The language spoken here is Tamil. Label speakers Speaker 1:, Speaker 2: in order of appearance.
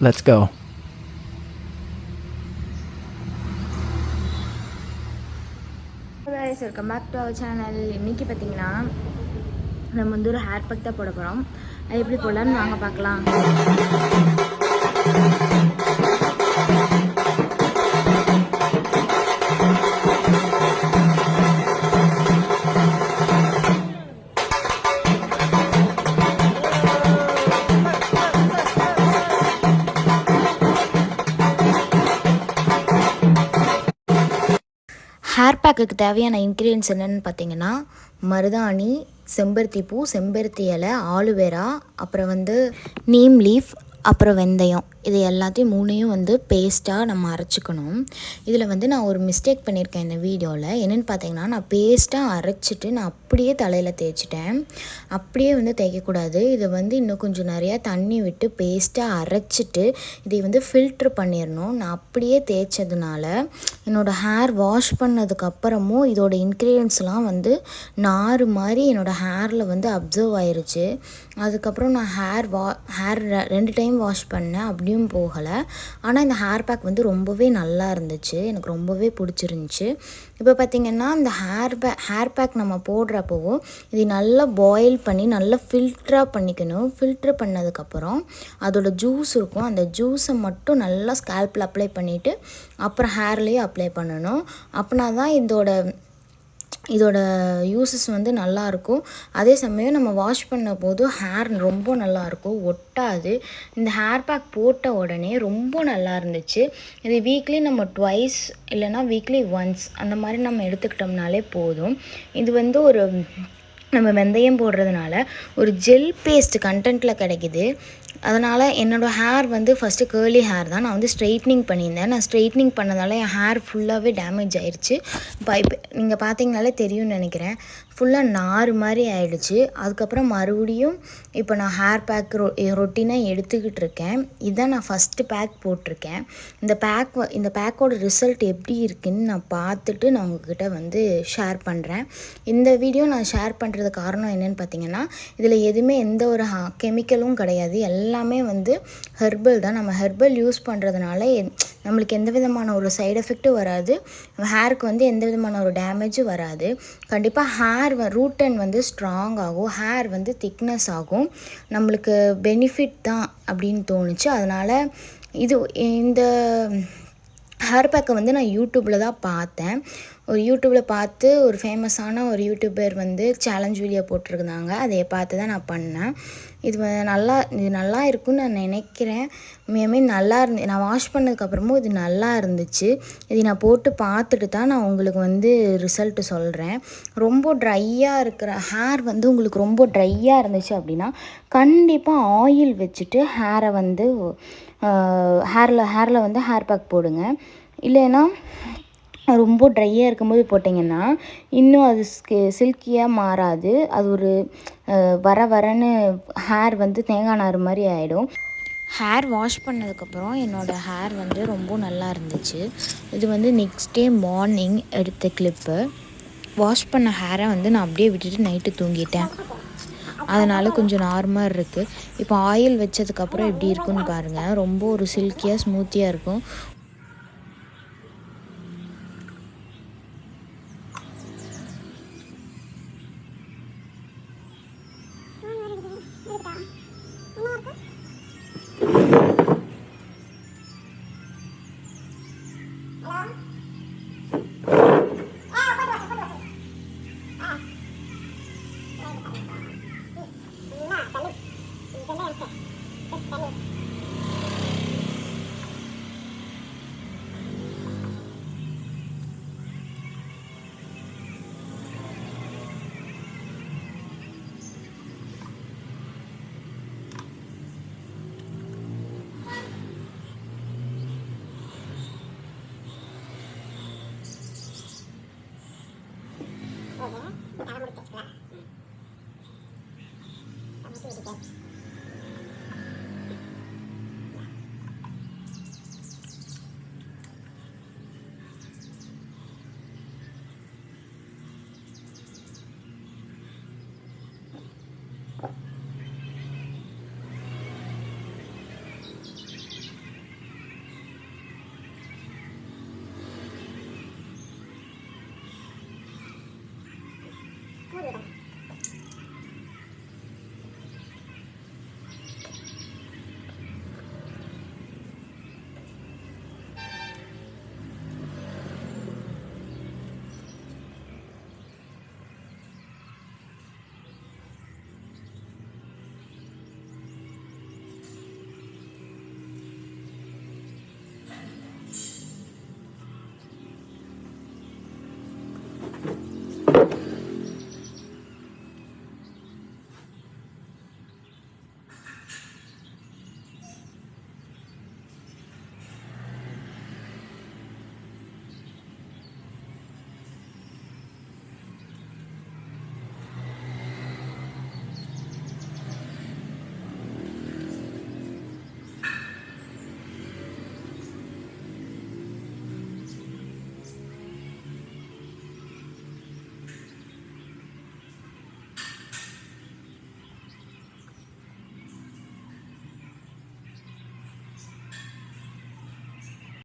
Speaker 1: Let's go.
Speaker 2: Guys, welcome back to our channel. இன்னைக்கு பாத்தீங்கன்னா நம்ம வந்து ஒரு ஹேர் பேக் தான் போட போறோம். அது எப்படி போடலாம்னு வாங்க பார்க்கலாம். ஹேர் பேக்குக்கு தேவையான இன்க்ரீடியன்ஸ் என்னென்னு பார்த்தீங்கன்னா மருதாணி, செம்பருத்தி பூ, செம்பருத்தி இலை, ஆலுவேரா, அப்புறம் வந்து நீம் லீஃப், அப்புறம் வெந்தயம். இது எல்லாத்தையும் மூணையும் வந்து பேஸ்ட்டாக நம்ம அரைச்சிக்கணும். இதில் வந்து நான் ஒரு மிஸ்டேக் பண்ணியிருக்கேன் இந்த வீடியோவில். என்னென்னு பார்த்தீங்கன்னா நான் பேஸ்ட்டாக அரைச்சிட்டு நான் அப்படியே தலையில் தேய்ச்சிட்டேன். அப்படியே வந்து தேய்க்கக்கூடாது. இதை வந்து இன்னும் கொஞ்சம் நிறையா தண்ணி விட்டு பேஸ்ட்டாக அரைச்சிட்டு இதை வந்து ஃபில்ட்ரு பண்ணிடணும். நான் அப்படியே தேய்ச்சதுனால என்னோடய ஹேர் வாஷ் பண்ணதுக்கப்புறமும் இதோட இன்க்ரீடியன்ஸ்லாம் வந்து நார் மாதிரி என்னோடய ஹேரில் வந்து அப்சர்வ் ஆயிருச்சு. அதுக்கப்புறம் நான் ஹேர் 2 டைம் வாஷ் பண்ணேன், அப்படியும் போகலை. ஆனால் இந்த ஹேர் பேக் வந்து ரொம்பவே நல்லா இருந்துச்சு, எனக்கு ரொம்பவே பிடிச்சிருந்துச்சி. இப்போ பார்த்திங்கன்னா இந்த ஹேர் பேக் நம்ம போடுறப்போ இதை நல்லா பாயில் பண்ணி நல்லா ஃபில்ட்ராக பண்ணிக்கணும். ஃபில்ட்ரு பண்ணதுக்கப்புறம் அதோடய ஜூஸ் இருக்கும், அந்த ஜூஸை மட்டும் நல்லா ஸ்கேல்பில் அப்ளை பண்ணிவிட்டு அப்புறம் ஹேர்லேயும் அப்ளை பண்ணணும். அப்படின்னா தான் இதோட யூஸஸ் வந்து நல்லாயிருக்கும். அதே சமயம் நம்ம வாஷ் பண்ண போது ஹேர் ரொம்ப நல்லாயிருக்கும், ஒட்டாது. இந்த ஹேர் பேக் போட்ட உடனே ரொம்ப நல்லா இருந்துச்சு. இது வீக்லி நம்ம ட்வைஸ் இல்லைனா வீக்லி ஒன்ஸ் அந்த மாதிரி நம்ம எடுத்துக்கிட்டோம்னாலே போதும். இது வந்து நம்ம வெந்தயம் போடுறதுனால ஒரு ஜெல் பேஸ்ட் கண்டென்ட்டில் கிடைக்கிது. அதனால் என்னோடய ஹேர் வந்து ஃபஸ்ட்டு கேர்லி ஹேர் தான். நான் வந்து ஸ்ட்ரெயிட்னிங் பண்ணியிருந்தேன். நான் ஸ்ட்ரெயிட்னிங் பண்ணதால் என் ஹேர் ஃபுல்லாகவே டேமேஜ் ஆயிடுச்சு. இப்போ நீங்கள் பார்த்தீங்கனாலே தெரியும்னு நினைக்கிறேன், ஃபுல்லாக நார் மாதிரி ஆயிடுச்சு. அதுக்கப்புறம் மறுபடியும் இப்போ நான் ஹேர் பேக் ரொட்டீனாக எடுத்துக்கிட்டு இருக்கேன். இதுதான் நான் ஃபஸ்ட்டு பேக் போட்டிருக்கேன். இந்த பேக்கோட ரிசல்ட் எப்படி இருக்குதுன்னு நான் பார்த்துட்டு நான் உங்ககிட்ட வந்து ஷேர் பண்ணுறேன். இந்த வீடியோ நான் ஷேர் பண்ணுறது காரணம் என்னென்னு பார்த்தீங்கன்னா, இதில் எதுவுமே எந்த ஒரு கெமிக்கலும் கிடையாது, எல்லாமே வந்து ஹெர்பல் தான். நம்ம ஹெர்பல் யூஸ் பண்ணுறதுனால நம்மளுக்கு எந்த விதமான ஒரு சைடு எஃபெக்ட்டும் வராது, ஹேருக்கு வந்து எந்த விதமான ஒரு டேமேஜும் வராது. கண்டிப்பாக ஹேர் ரூட் அண்ட் வந்து ஸ்ட்ராங் ஆகும், ஹேர் வந்து திக்னஸ் ஆகும், நம்மளுக்கு பெனிஃபிட் தான் அப்படின்னு தோணுச்சு. அதனால் இந்த ஹேர் பேக்கை வந்து நான் யூடியூப்பில் தான் பார்த்தேன். யூடியூப்பில் பார்த்து ஒரு ஃபேமஸான ஒரு யூடியூபர் வந்து சேலஞ்ச் வீடியோ போட்டிருந்தாங்க, அதை பார்த்து தான் நான் பண்ணேன். இது நல்லா இருக்குன்னு நான் நினைக்கிறேன். நல்லா நான் வாஷ் பண்ணதுக்கப்புறமும் இது நல்லா இருந்துச்சு. இது நான் போட்டு பார்த்துட்டு தான் நான் உங்களுக்கு வந்து ரிசல்ட்டு சொல்கிறேன். ரொம்ப ட்ரையாக இருக்கிற ஹேர் வந்து உங்களுக்கு ரொம்ப ட்ரையாக இருந்துச்சு அப்படின்னா கண்டிப்பாக ஆயில் வச்சுட்டு ஹேரை வந்து ஹேரில் வந்து ஹேர் பேக் போடுங்க. இல்லைன்னா ரொம்ப ட்ரையாக இருக்கும்போது போட்டிங்கன்னா இன்னும் அது சில்கியாக மாறாது. அது ஒரு வரன்னு ஹேர் வந்து தேங்காய் நார் மாதிரி ஆகிடும். ஹேர் வாஷ் பண்ணதுக்கப்புறம் என்னோடய ஹேர் வந்து ரொம்ப நல்லா இருந்துச்சு. இது வந்து நெக்ஸ்ட் டே மார்னிங் எடுத்த கிளிப்பு. வாஷ் பண்ண ஹேரை வந்து நான் அப்படியே விட்டுட்டு நைட்டு தூங்கிட்டேன். அதனால் கொஞ்சம் நார்மலாக இருக்குது. இப்போ ஆயில் வச்சதுக்கப்புறம் எப்படி இருக்குன்னு பாருங்கள். ரொம்ப ஒரு சில்கியாக ஸ்மூத்தியாக இருக்கும்.